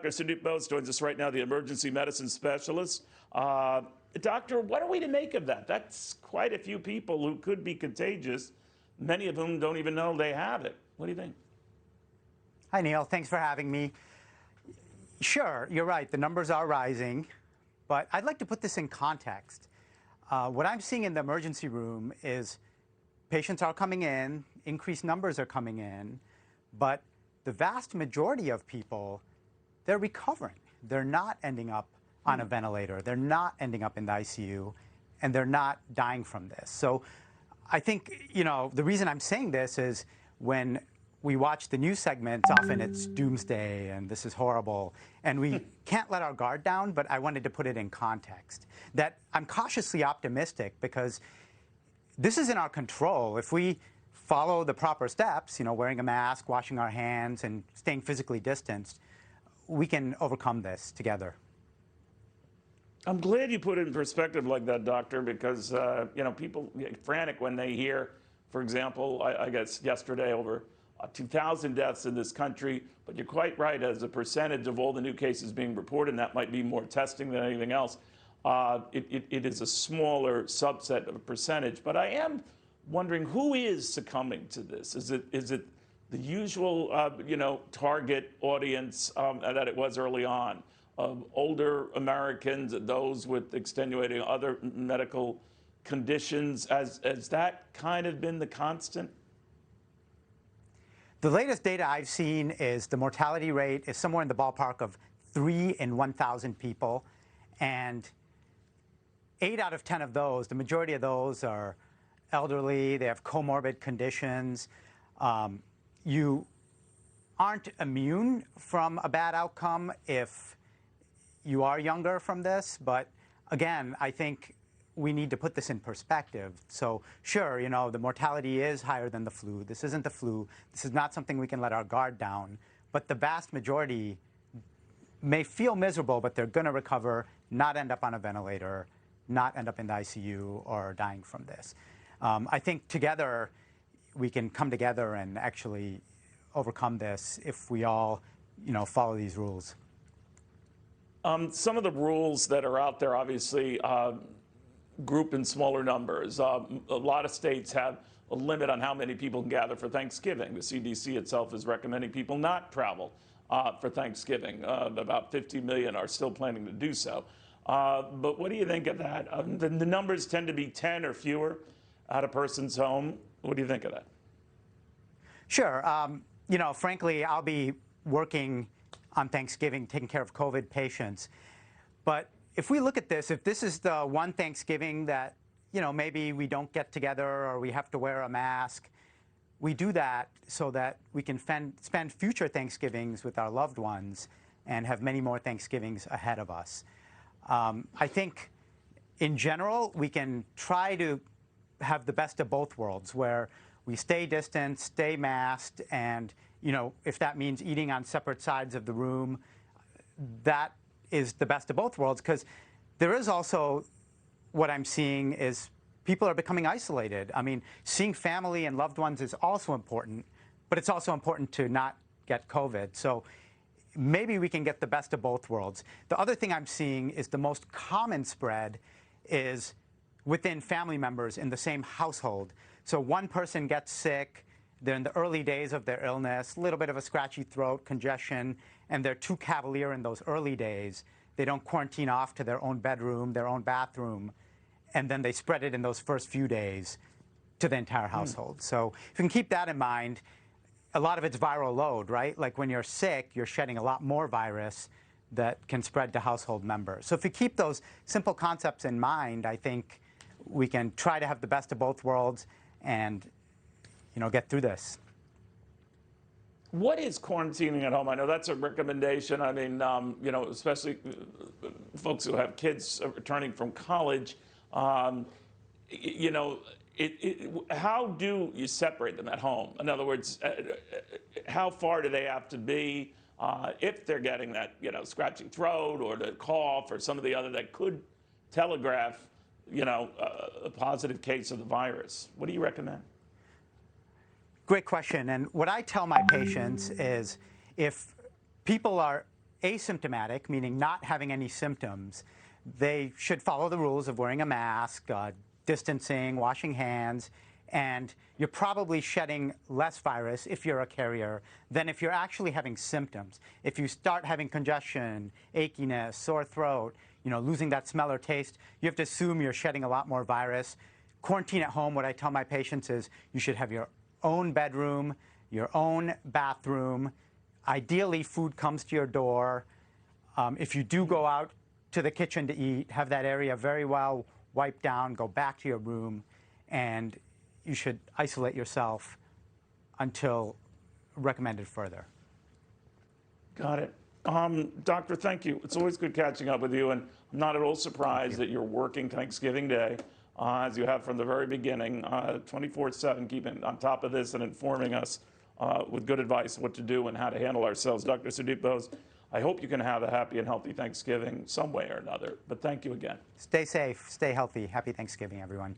Sudip Bose joins us right now, the emergency medicine specialist. Doctor, what are we to make of that? That's quite a few people who could be contagious, many of whom don't even know they have it. What do you think? Hi, Neil. Thanks for having me. Sure, you're right. The numbers are rising, but I'd like to put this in context. What I'm seeing in the emergency room is patients are coming in, increased numbers are coming in, but the vast majority of people, they're recovering. They're not ending up on a ventilator. They're not ending up in the ICU, and they're not dying from this. So I think, the reason I'm saying this is when we watch the news segments, often it's doomsday and this is horrible. And we can't let our guard down, but I wanted to put it in context. That I'm cautiously optimistic because this is in our control. If we follow the proper steps, wearing a mask, washing our hands, and staying physically distanced, we can overcome this together. I'm glad you put it in perspective like that, doctor, because people get frantic when they hear, for example, I guess yesterday over 2,000 deaths in this country, but you're quite right, as a percentage of all the new cases being reported, and that might be more testing than anything else, it is a smaller subset of a percentage. But I am wondering, who is succumbing to this? Is it the usual target audience that it was early on, of older Americans, those with extenuating other medical conditions? Has that kind of been the constant? The latest data I've seen is the mortality rate is somewhere in the ballpark of 3 in 1,000 people. And 8 out of 10 of those, the majority of those are elderly, they have comorbid conditions. You aren't immune from a bad outcome if you are younger from this. But again, I think we need to put this in perspective. So sure, the mortality is higher than the flu. This isn't the flu. This is not something we can let our guard down. But the vast majority may feel miserable, but they're going to recover, not end up on a ventilator, not end up in the ICU or dying from this. I think together we can come together and actually overcome this if we all, follow these rules. Some of the rules that are out there, obviously, group in smaller numbers. A lot of states have a limit on how many people can gather for Thanksgiving. The CDC itself is recommending people not travel for Thanksgiving. About 50 million are still planning to do so. But what do you think of that? The numbers tend to be 10 or fewer at a person's home. What do you think of that? Sure. Frankly, I'll be working on Thanksgiving, taking care of COVID patients. But if we look at this, if this is the one Thanksgiving that, maybe we don't get together or we have to wear a mask, we do that so that we can spend future Thanksgivings with our loved ones and have many more Thanksgivings ahead of us. I think, in general, we can try to have the best of both worlds, where we stay distant, stay masked, and, if that means eating on separate sides of the room, that is the best of both worlds. Because there is also, what I'm seeing is people are becoming isolated. I mean, seeing family and loved ones is also important, but it's also important to not get COVID. So maybe we can get the best of both worlds. The other thing I'm seeing is the most common spread is within family members in the same household. So one person gets sick, they're in the early days of their illness, a little bit of a scratchy throat, congestion, and they're too cavalier in those early days. They don't quarantine off to their own bedroom, their own bathroom, and then they spread it in those first few days to the entire household. So if you can keep that in mind, a lot of it's viral load, right? Like when you're sick, you're shedding a lot more virus that can spread to household members. So if you keep those simple concepts in mind, I think we can try to have the best of both worlds and, get through this. What is quarantining at home? I know that's a recommendation. I mean, especially folks who have kids returning from college. How do you separate them at home? In other words, how far do they have to be if they're getting that, scratchy throat or the cough or some of the other that could telegraph, a positive case of the virus? What do you recommend? Great question. And what I tell my patients is if people are asymptomatic, meaning not having any symptoms, they should follow the rules of wearing a mask, distancing, washing hands, and you're probably shedding less virus if you're a carrier than if you're actually having symptoms. If you start having congestion, achiness, sore throat, losing that smell or taste, you have to assume you're shedding a lot more virus. Quarantine at home, what I tell my patients is you should have your own bedroom, your own bathroom. Ideally, food comes to your door. If you do go out to the kitchen to eat, have that area very well wiped down, go back to your room, and you should isolate yourself until recommended further. Got it. Doctor, thank you. It's always good catching up with you, and I'm not at all surprised that you're working Thanksgiving Day, as you have from the very beginning, 24/7, keeping on top of this and informing us with good advice what to do and how to handle ourselves. Dr. Sudip Bose, I hope you can have a happy and healthy Thanksgiving some way or another, but thank you again. Stay safe, stay healthy. Happy Thanksgiving, everyone.